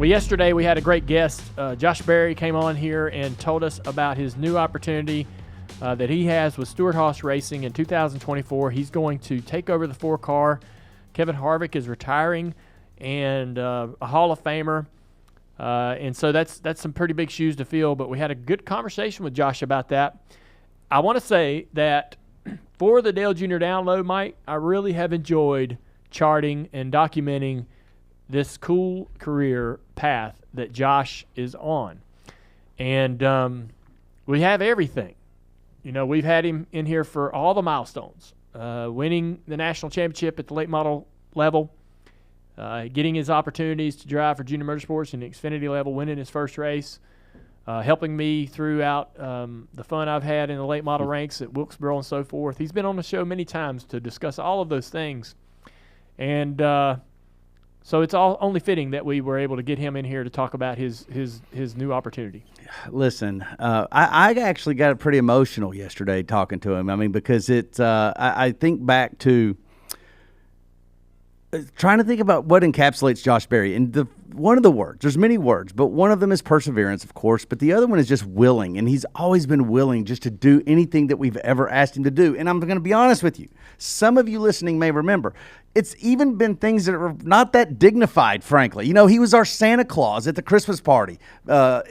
Well, yesterday we had a great guest. Josh Berry came on here and told us about his new opportunity that he has with Stewart-Haas Racing in 2024. He's going to take over the 4-car. Kevin Harvick is retiring, and a Hall of Famer. And so that's some pretty big shoes to fill, but we had a good conversation with Josh about that. I want to say that for the Dale Jr. Download, Mike, I really have enjoyed charting and documenting this cool career path that Josh is on. And we have everything. You know, we've had him in here for all the milestones, winning the national championship at the late model level, getting his opportunities to drive for Junior Motorsports in the Xfinity level, winning his first race, helping me throughout the fun I've had in the late model ranks at Wilkesboro and so forth. He's been on the show many times to discuss all of those things. And so it's all only fitting that we were able to get him in here to talk about his new opportunity. Listen, I actually got pretty emotional yesterday talking to him. I mean, because I think back to trying to think about what encapsulates Josh Berry. And one of the words, there's many words, but one of them is perseverance, of course, but the other one is just willing. And he's always been willing just to do anything that we've ever asked him to do. And I'm going to be honest with you. Some of you listening may remember, it's even been things that are not that dignified, frankly. You know, he was our Santa Claus at the Christmas party.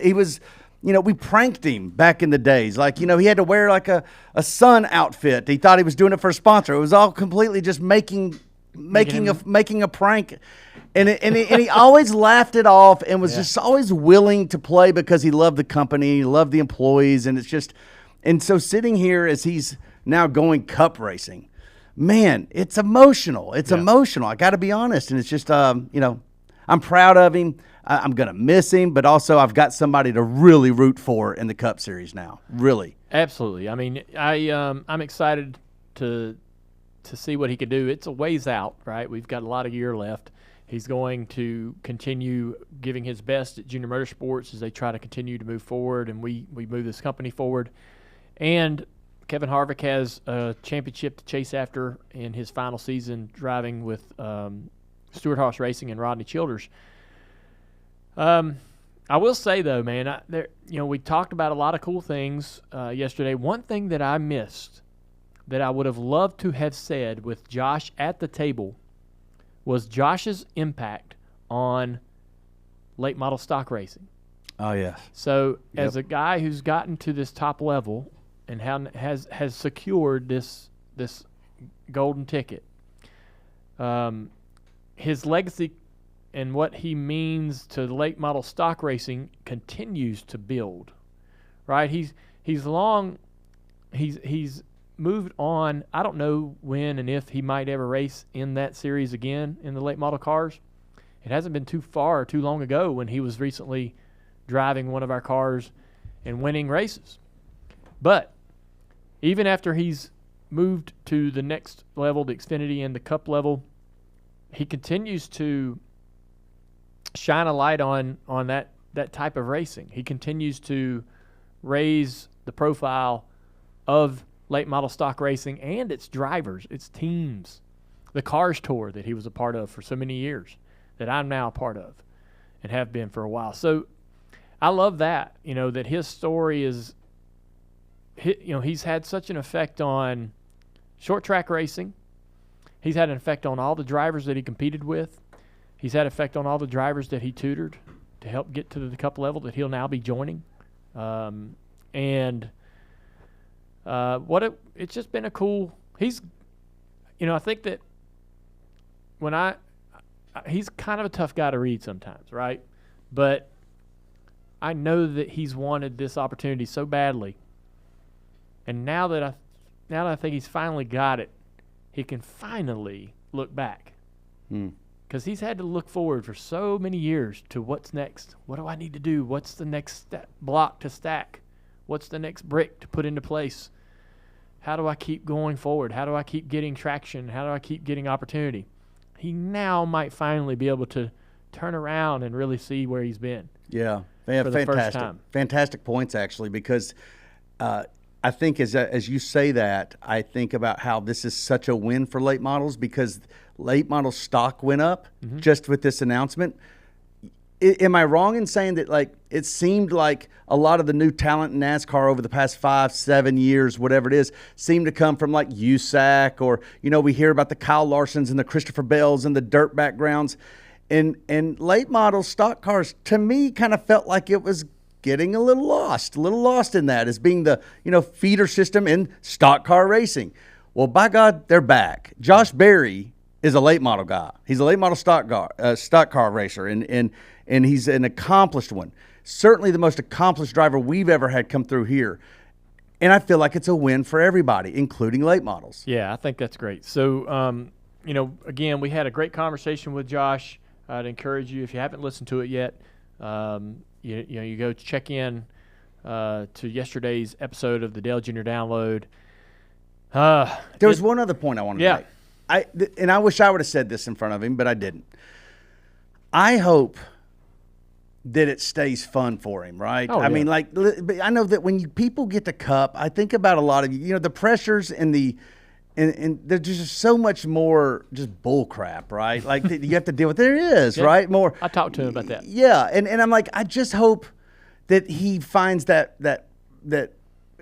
He was, you know, we pranked him back in the days. Like, you know, he had to wear like a sun outfit. He thought he was doing it for a sponsor. It was all completely just making a prank, and he always laughed it off and was just always willing to play because he loved the company, he loved the employees, and it's just, and so sitting here as he's now going cup racing, man, it's emotional. It's emotional. I got to be honest, and it's just you know, I'm proud of him. I'm gonna miss him, but also I've got somebody to really root for in the Cup Series now. Really, absolutely. I mean, I'm excited to see what he can do. It's a ways out, right? We've got a lot of year left. He's going to continue giving his best at Junior Motorsports as they try to continue to move forward, and we move this company forward. And Kevin Harvick has a championship to chase after in his final season driving with Stewart-Haas Racing and Rodney Childers. I will say, though, man, you know, we talked about a lot of cool things yesterday. One thing that I missed that I would have loved to have said with Josh at the table was Josh's impact on late model stock racing. Oh, yes. So as a guy who's gotten to this top level and has secured this golden ticket, his legacy and what he means to late model stock racing continues to build, right? He's moved on. I don't know when and if he might ever race in that series again in the late model cars. It hasn't been too long ago when he was recently driving one of our cars and winning races. But even after he's moved to the next level, the Xfinity and the Cup level, he continues to shine a light on that type of racing. He continues to raise the profile of late model stock racing and its drivers, its teams, the Cars Tour that he was a part of for so many years, that I'm now a part of and have been for a while. So I love that, you know, that his story is, you know, he's had such an effect on short track racing. He's had an effect on all the drivers that he competed with. He's had an effect on all the drivers that he tutored to help get to the Cup level that he'll now be joining. It's just been a cool. He's, you know, I think that he's kind of a tough guy to read sometimes, right? But I know that he's wanted this opportunity so badly, and now that I think he's finally got it, he can finally look back. Because he's had to look forward for so many years to what's next. What do I need to do? What's the next block to stack? What's the next brick to put into place? How do I keep going forward? How do I keep getting traction? How do I keep getting opportunity? He now might finally be able to turn around and really see where he's been. Yeah, for the first time. Fantastic points, actually, because I think as you say that, I think about how this is such a win for late models because late model stock went up just with this announcement. am I wrong in saying that, like, it seemed like a lot of the new talent in NASCAR over the past 5-7 years, whatever it is, seemed to come from like USAC, or, we hear about the Kyle Larsons and the Christopher Bells and the dirt backgrounds, and late model stock cars, to me, kind of felt like it was getting a little lost in that as being the, feeder system in stock car racing. Well, by God, they're back. Josh Berry is a late model guy. He's a late model stock car racer, and he's an accomplished one. Certainly the most accomplished driver we've ever had come through here. And I feel like it's a win for everybody, including late models. Yeah, I think that's great. So, again, we had a great conversation with Josh. I'd encourage you, if you haven't listened to it yet, you go check in to yesterday's episode of the Dale Jr. Download. There was one other point I wanted to make. I wish I would have said this in front of him, but I didn't. I hope that it stays fun for him, right? Oh, I mean, like, I know that when people get to Cup, I think about a lot of, the pressures and there's just so much more just bull crap, right? Like, you have to deal with. There is, yeah. Right? More. I talked to him about that. Yeah, and I'm like, I just hope that he finds that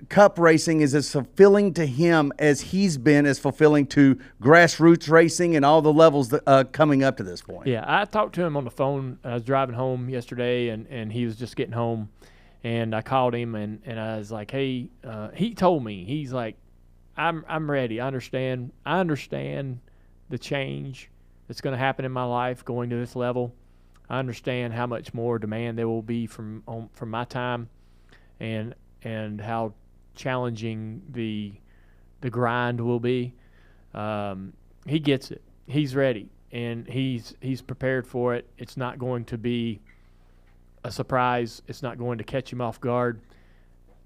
Cup racing is as fulfilling to him as he's been as fulfilling to grassroots racing and all the levels that, coming up to this point. Yeah, I talked to him on the phone. I was driving home yesterday, and he was just getting home, and I called him, and I was like, hey, he told me, he's like, I'm ready. I understand the change that's going to happen in my life going to this level. I understand how much more demand there will be from my time, and how challenging the grind will be. He gets it. He's ready, and he's prepared for it. It's not going to be a surprise. It's not going to catch him off guard.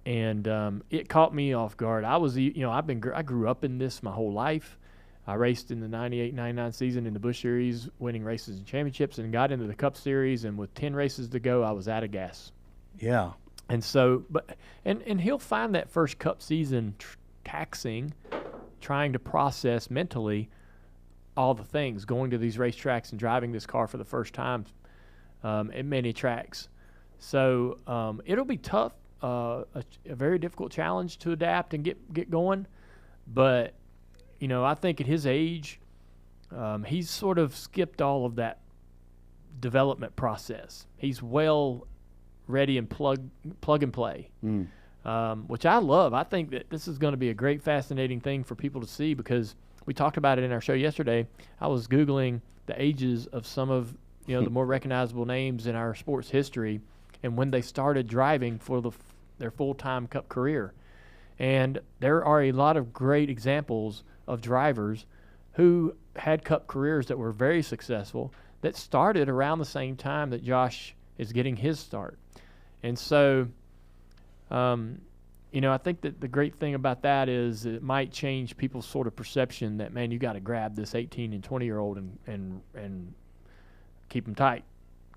And it caught me off guard. I grew up in this my whole life. I raced in the 98-99 season in the Busch Series, winning races and championships, and got into the Cup Series. And with 10 races to go, I was out of gas. Yeah. And so, and he'll find that first Cup season taxing, trying to process mentally all the things, going to these racetracks and driving this car for the first time at many tracks. So it'll be tough. A very difficult challenge to adapt and get going, but I think at his age, he's sort of skipped all of that development process. He's well ready and plug and play, which I love. I think that this is going to be a great, fascinating thing for people to see, because we talked about it in our show yesterday. I was Googling the ages of some of the more recognizable names in our sports history, and when they started driving for their full-time Cup career. And there are a lot of great examples of drivers who had Cup careers that were very successful that started around the same time that Josh is getting his start. And so, I think that the great thing about that is it might change people's sort of perception that, man, you got to grab this 18 and 20-year-old and keep them tight,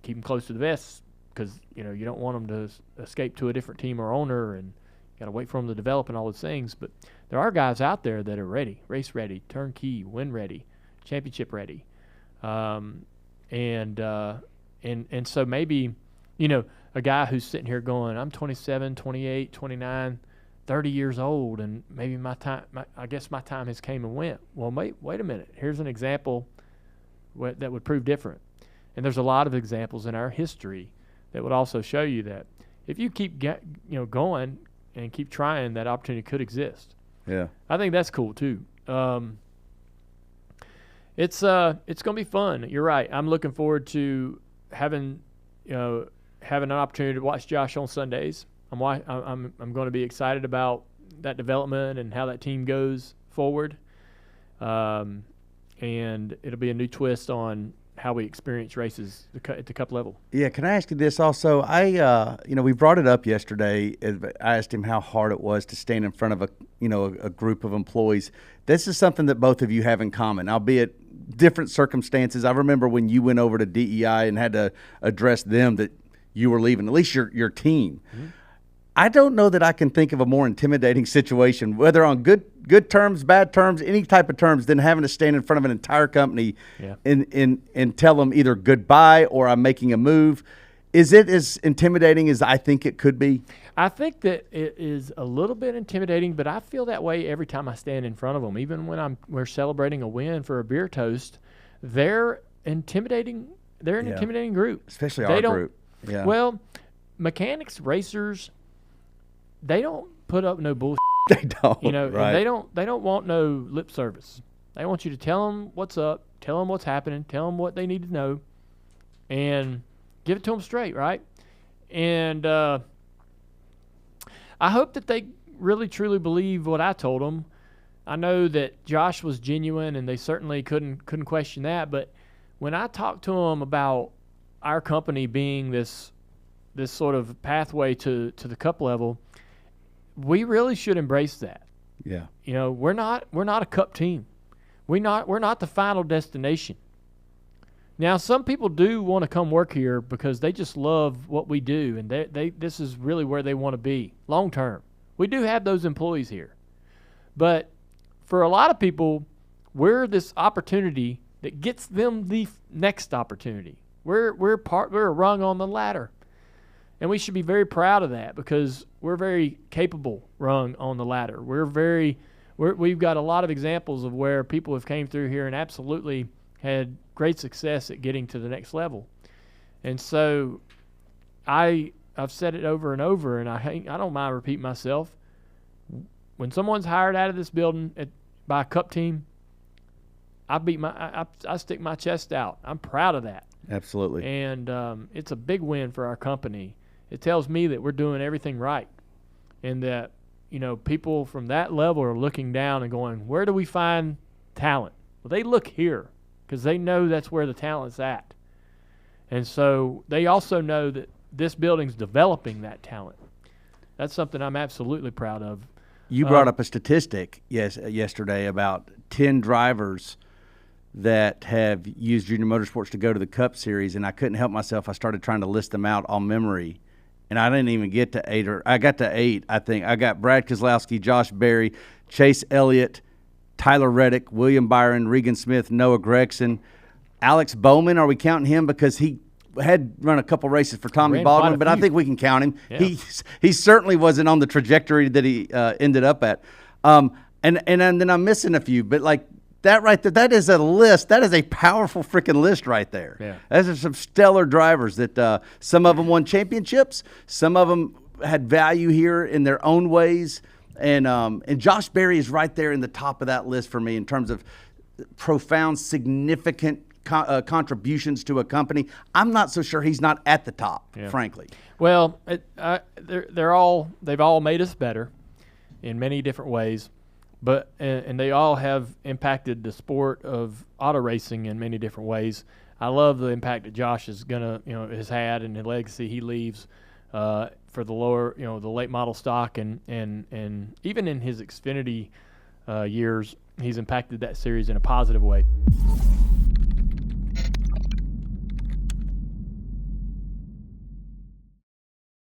keep them close to the vest, because you don't want them to escape to a different team or owner, and got to wait for them to develop and all those things. But there are guys out there that are ready, race ready, turnkey, win ready, championship ready, and so maybe a guy who's sitting here going, I'm 27, 28, 29, 30 years old, and maybe I guess my time has came and went. Well, wait a minute. Here's an example that would prove different. And there's a lot of examples in our history that would also show you that if you keep going and keep trying, that opportunity could exist. Yeah, I think that's cool too. It's going to be fun. You're right. I'm looking forward to having an opportunity to watch Josh on Sundays. I'm going to be excited about that development and how that team goes forward. And it'll be a new twist on how we experience races at the Cup level. Yeah, can I ask you this also? We brought it up yesterday. I asked him how hard it was to stand in front of a group of employees. This is something that both of you have in common, albeit different circumstances. I remember when you went over to DEI and had to address them that you were leaving, at least your team. Mm-hmm. I don't know that I can think of a more intimidating situation, whether on good terms, bad terms, any type of terms, than having to stand in front of an entire company and tell them either goodbye or I'm making a move. Is it as intimidating as I think it could be? I think that it is a little bit intimidating, but I feel that way every time I stand in front of them. Even when we're celebrating a win for a beer toast, they're intimidating. They're an intimidating group, especially our group. Yeah. Well, mechanics, racers, they don't put up no bullshit. They don't. You know, right. and they don't want no lip service. They want you to tell them what's up, tell them what's happening, tell them what they need to know, and give it to them straight, right? And I hope that they really truly believe what I told them. I know that Josh was genuine, and they certainly couldn't question that. But when I talked to them about our company being this sort of pathway to the Cup level, we really should embrace that. Yeah. You know, we're not a Cup team. We're not the final destination. Now, some people do want to come work here because they just love what we do, and this is really where they want to be long term. We do have those employees here. But for a lot of people, we're this opportunity that gets them the next opportunity. We're a rung on the ladder. And we should be very proud of that because we're very capable rung on the ladder. We've got a lot of examples of where people have came through here and absolutely had great success at getting to the next level. And so I've said it over and over, and I don't mind repeating myself. When someone's hired out of this building by a Cup team, I stick my chest out. I'm proud of that. Absolutely. And it's a big win for our company. It tells me that we're doing everything right, and that, you know, people from that level are looking down and going, where do we find talent? Well, they look here because they know that's where the talent's at. And so they also know that this building's developing that talent. That's something I'm absolutely proud of. You brought up a statistic yesterday about 10 drivers that have used Junior Motorsports to go to the Cup Series, and I couldn't help myself. I started trying to list them out on memory, and I didn't even get to 8. I got to 8, I think. I got Brad Keselowski, Josh Berry, Chase Elliott, Tyler Reddick, William Byron, Regan Smith, Noah Gregson, Alex Bowman. Are we counting him? Because he had run a couple races for Tommy Baldwin, but I think we can count him. Yeah. He certainly wasn't on the trajectory that he ended up at. And then I'm missing a few, but like that right there, that is a list. That is a powerful freaking list right there. Yeah. Those are some stellar drivers that some of them won championships. Some of them had value here in their own ways. And Josh Berry is right there in the top of that list for me in terms of profound, significant contributions to a company. I'm not so sure he's not at the top, frankly. Well, they've all made us better in many different ways, but and they all have impacted the sport of auto racing in many different ways. I love the impact that Josh has had and the legacy he leaves for the lower, the late model stock, and even in his Xfinity years, he's impacted that series in a positive way.